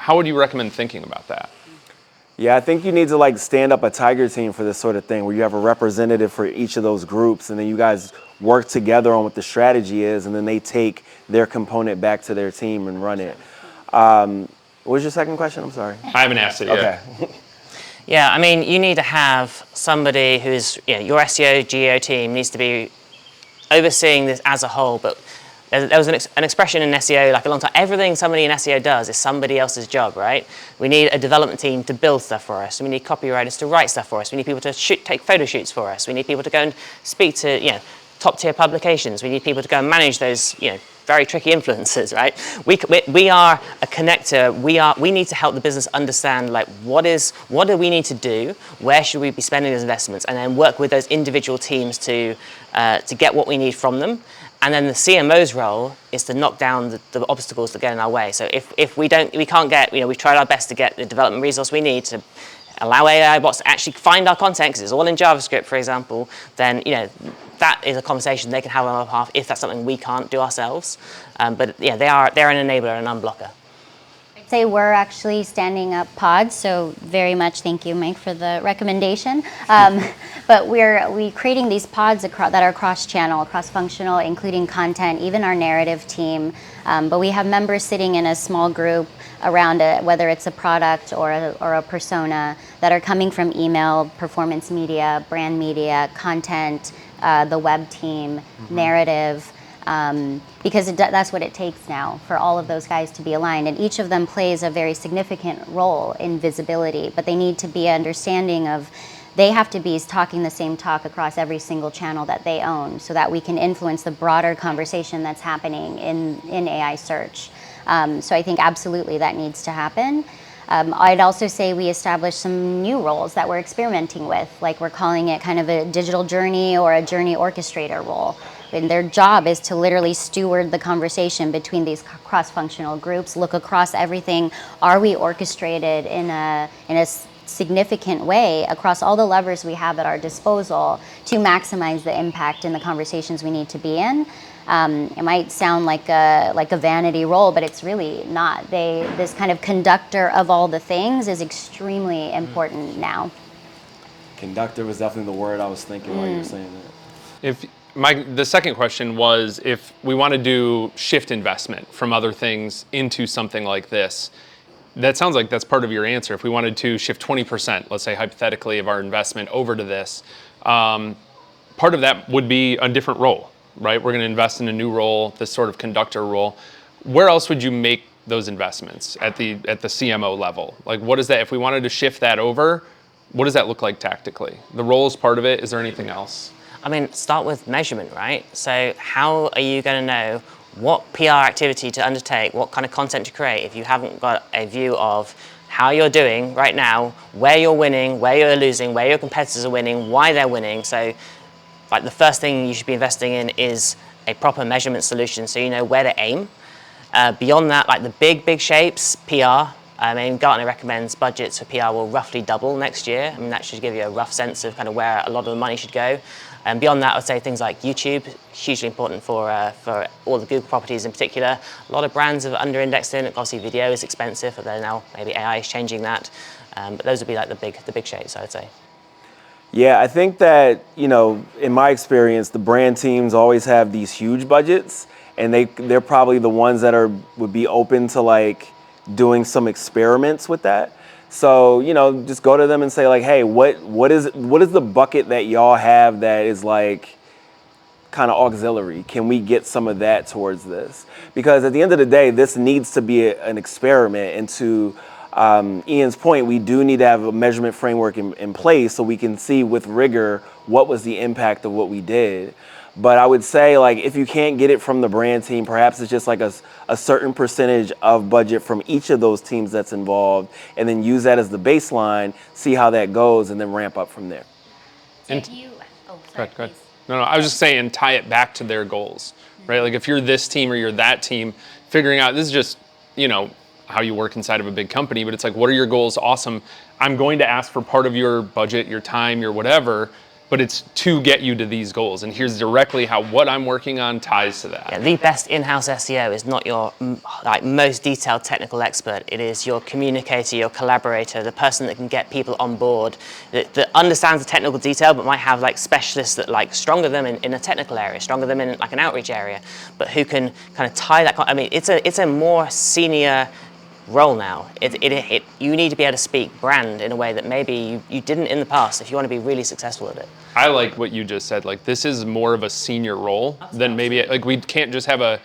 would you recommend thinking about that? Yeah, I think you need to stand up a tiger team for this sort of thing where you have a representative for each of those groups and then you guys work together on what the strategy is and then they take their component back to their team and run it. What was your second question? I'm sorry. I haven't asked it yet. Okay. Yeah, I mean, you need to have somebody who's, your SEO, GEO team needs to be overseeing this as a whole, but there was an expression in SEO like a long time. Everything somebody in SEO does is somebody else's job, right? We need a development team to build stuff for us. We need copywriters to write stuff for us. We need people to take photo shoots for us. We need people to go and speak to top tier publications. We need people to go and manage those very tricky influencers, right? We are a connector. We need to help the business understand what do we need to do, where should we be spending those investments, and then work with those individual teams to get what we need from them. And then the CMO's role is to knock down the obstacles that get in our way. So if we can't get, we've tried our best to get the development resource we need to allow AI bots to actually find our content, because it's all in JavaScript, for example, then that is a conversation they can have on our behalf if that's something we can't do ourselves. But yeah, they're an enabler and an unblocker. I'd say we're actually standing up pods, so very much thank you, Mike, for the recommendation. But we're creating these pods that are cross-channel, cross-functional, including content, even our narrative team. But we have members sitting in a small group around whether it's a product or a persona that are coming from email, performance media, brand media, content, the web team, narrative, because that's what it takes now for all of those guys to be aligned. And each of them plays a very significant role in visibility, but they need to be understanding of, they have to be talking the same talk across every single channel that they own so that we can influence the broader conversation that's happening in AI search. So I think absolutely that needs to happen. I'd also say we established some new roles that we're experimenting with, like we're calling it kind of a digital journey or a journey orchestrator role. And their job is to literally steward the conversation between these cross-functional groups, look across everything. Are we orchestrated in a significant way across all the levers we have at our disposal to maximize the impact in the conversations we need to be in? It might sound like a vanity role, but it's really not. This kind of conductor of all the things is extremely important now. Conductor was definitely the word I was thinking while you were saying that. The second question was if we want to do shift investment from other things into something like this. That sounds like that's part of your answer. If we wanted to shift 20%, let's say hypothetically, of our investment over to this, part of that would be a different role, right? We're going to invest in a new role, this sort of conductor role. Where else would you make those investments at the CMO level? Like, what is that? If we wanted to shift that over, what does that look like tactically? The role is part of it. Is there anything else? I mean, start with measurement, right? So how are you going to know what PR activity to undertake, what kind of content to create if you haven't got a view of how you're doing right now, where you're winning, where you're losing, where your competitors are winning, why they're winning? So like the first thing you should be investing in is a proper measurement solution so you know where to aim. Beyond that, like the big shapes, PR. I mean, Gartner recommends budgets for PR will roughly double next year. I mean, that should give you a rough sense of kind of where a lot of the money should go. And beyond that, I would say things like YouTube, hugely important for all the Google properties in particular. A lot of brands have under-indexed in. Obviously, video is expensive, although now maybe AI is changing that. But those would be like the big shapes, I would say. Yeah, I think that, in my experience, the brand teams always have these huge budgets, and they're probably the ones that would be open to like doing some experiments with that. So, just go to them and say like, hey, what is the bucket that y'all have that is like kind of auxiliary? Can we get some of that towards this? Because at the end of the day, this needs to be an experiment. And to Ian's point, we do need to have a measurement framework in place so we can see with rigor what was the impact of what we did. But I would say, like, if you can't get it from the brand team, perhaps it's just like a certain percentage of budget from each of those teams that's involved, and then use that as the baseline, see how that goes, and then ramp up from there. Go ahead. No, I was just saying tie it back to their goals, right? Like if you're this team or you're that team, figuring out, this is just, how you work inside of a big company, but it's like, what are your goals? Awesome. I'm going to ask for part of your budget, your time, your whatever, but it's to get you to these goals. And here's directly how what I'm working on ties to that. Yeah, the best in-house SEO is not your most detailed technical expert. It is your communicator, your collaborator, the person that can get people on board, that understands the technical detail, but might have like specialists that like stronger them in a technical area, stronger them in like an outreach area, but who can kind of tie that. I mean, it's a more senior role now. You need to be able to speak brand in a way that maybe you didn't in the past if you want to be really successful at it. I like what you just said. Like this is more of a senior role than maybe, like we can't just have a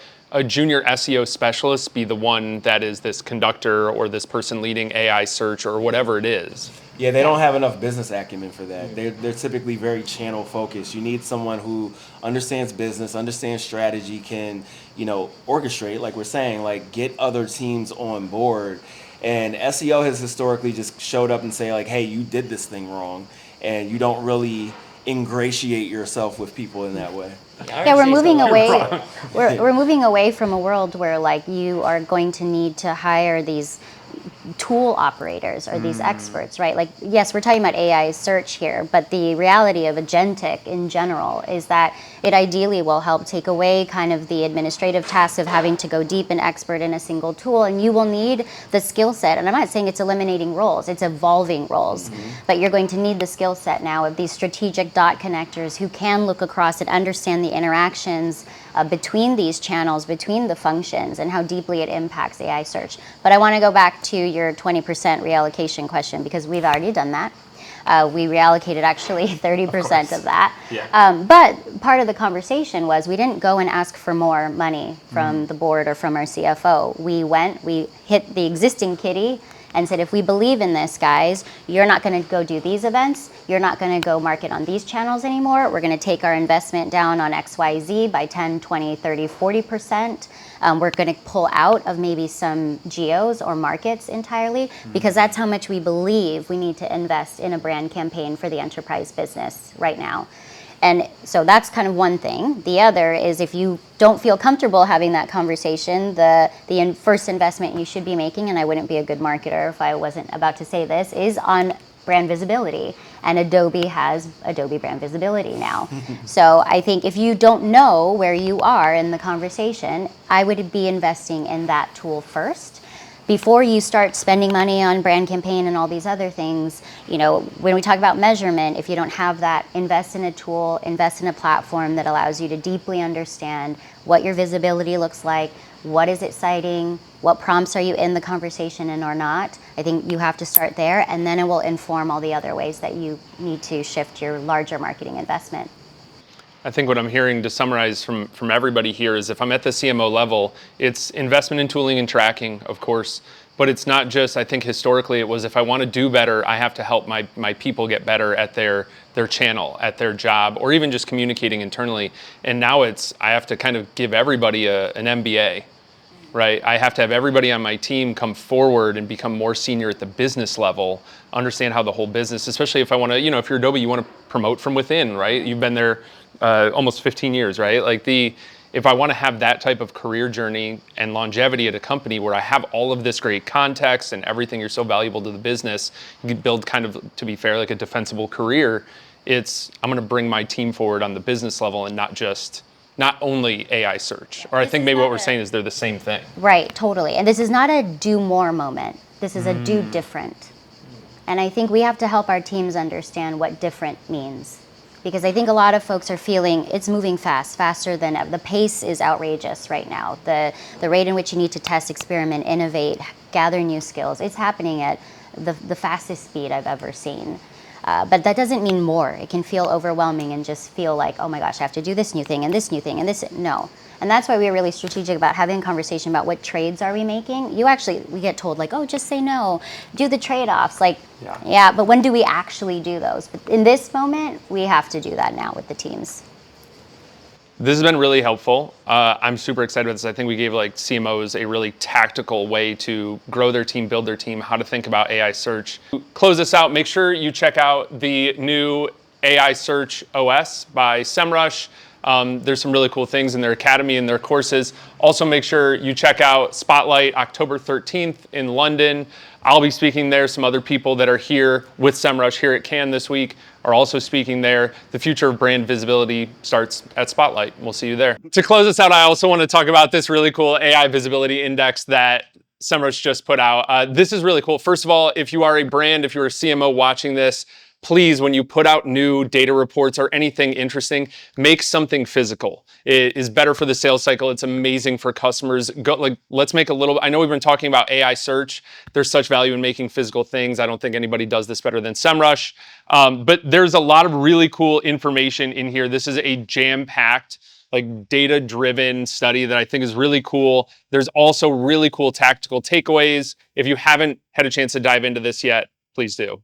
junior SEO specialist be the one that is this conductor or this person leading AI search or whatever it is. Yeah, they don't have enough business acumen for that. They're typically very channel focused. You need someone who understands business, understands strategy, can, orchestrate, like we're saying, like get other teams on board. And SEO has historically just showed up and say like, hey, you did this thing wrong. And you don't really ingratiate yourself with people in that way. Yeah, we're moving away. We're moving away from a world where like you are going to need to hire these tool operators or these experts, right? Like, yes, we're talking about AI search here, but the reality of agentic in general is that It ideally will help take away kind of the administrative tasks of having to go deep and expert in a single tool, and you will need the skill set. And I'm not saying it's eliminating roles, it's evolving roles, but you're going to need the skill set now of these strategic dot connectors who can look across and understand the interactions between these channels, between the functions, and how deeply it impacts AI search. But I want to go back to your 20% reallocation question, because we've already done that. We reallocated actually 30% of that. Yeah. But part of the conversation was we didn't go and ask for more money from the board or from our CFO. We hit the existing kitty and said, if we believe in this, guys, you're not going to go do these events. You're not going to go market on these channels anymore. We're going to take our investment down on XYZ by 10, 20, 30, 40%. We're going to pull out of maybe some geos or markets entirely, because that's how much we believe we need to invest in a brand campaign for the enterprise business right now. And so that's kind of one thing. The other is, if you don't feel comfortable having that conversation, the first investment you should be making, and I wouldn't be a good marketer if I wasn't about to say this, is on brand visibility. And Adobe has Adobe brand visibility now. So I think if you don't know where you are in the conversation, I would be investing in that tool first. Before you start spending money on brand campaign and all these other things, when we talk about measurement, if you don't have that, invest in a tool, invest in a platform that allows you to deeply understand what your visibility looks like, what is it citing, what prompts are you in the conversation in or not. I think you have to start there, and then it will inform all the other ways that you need to shift your larger marketing investment. I think what I'm hearing, to summarize from everybody here, is if I'm at the CMO level, it's investment in tooling and tracking, of course, but it's not just, I think historically it was, if I want to do better, I have to help my people get better at their channel, at their job, or even just communicating internally. And now it's, I have to kind of give everybody an MBA, right? I have to have everybody on my team come forward and become more senior at the business level, understand how the whole business, especially if I want to, if you're Adobe, you want to promote from within, right? You've been there almost 15 years, right? If I want to have that type of career journey and longevity at a company where I have all of this great context and everything, you're so valuable to the business, you can build kind of, to be fair, like a defensible career. I'm going to bring my team forward on the business level and not only AI search. Or I think maybe what we're saying is they're the same thing. Right, totally. And this is not a do more moment. This is a do different. And I think we have to help our teams understand what different means. Because I think a lot of folks are feeling it's moving fast, faster than ever. The pace is outrageous right now. The rate in which you need to test, experiment, innovate, gather new skills, it's happening at the fastest speed I've ever seen. But that doesn't mean more. It can feel overwhelming and just feel like, oh my gosh, I have to do this new thing and this new thing and this. No. And that's why we're really strategic about having a conversation about what trades are we making. We get told like, oh, just say no, do the trade-offs. Yeah, but when do we actually do those? But in this moment, we have to do that now with the teams. This has been really helpful. I'm super excited about this. I think we gave CMOs a really tactical way to grow their team, build their team, how to think about AI search. Close this out, make sure you check out the new AI Search OS by SEMrush. There's some really cool things in their academy and their courses. Also make sure you check out Spotlight October 13th in London. I'll be speaking there. Some other people that are here with SEMrush here at Cannes this week are also speaking there. The future of brand visibility starts at Spotlight. We'll see you there. To close this out, I also want to talk about this really cool AI visibility index that SEMrush just put out. This is really cool. First of all, if you are a brand, if you're a CMO watching this, please, when you put out new data reports or anything interesting, make something physical. It is better for the sales cycle. It's amazing for customers. Let's make I know we've been talking about AI search. There's such value in making physical things. I don't think anybody does this better than SEMrush. But there's a lot of really cool information in here. This is a jam-packed, data-driven study that I think is really cool. There's also really cool tactical takeaways. If you haven't had a chance to dive into this yet, please do.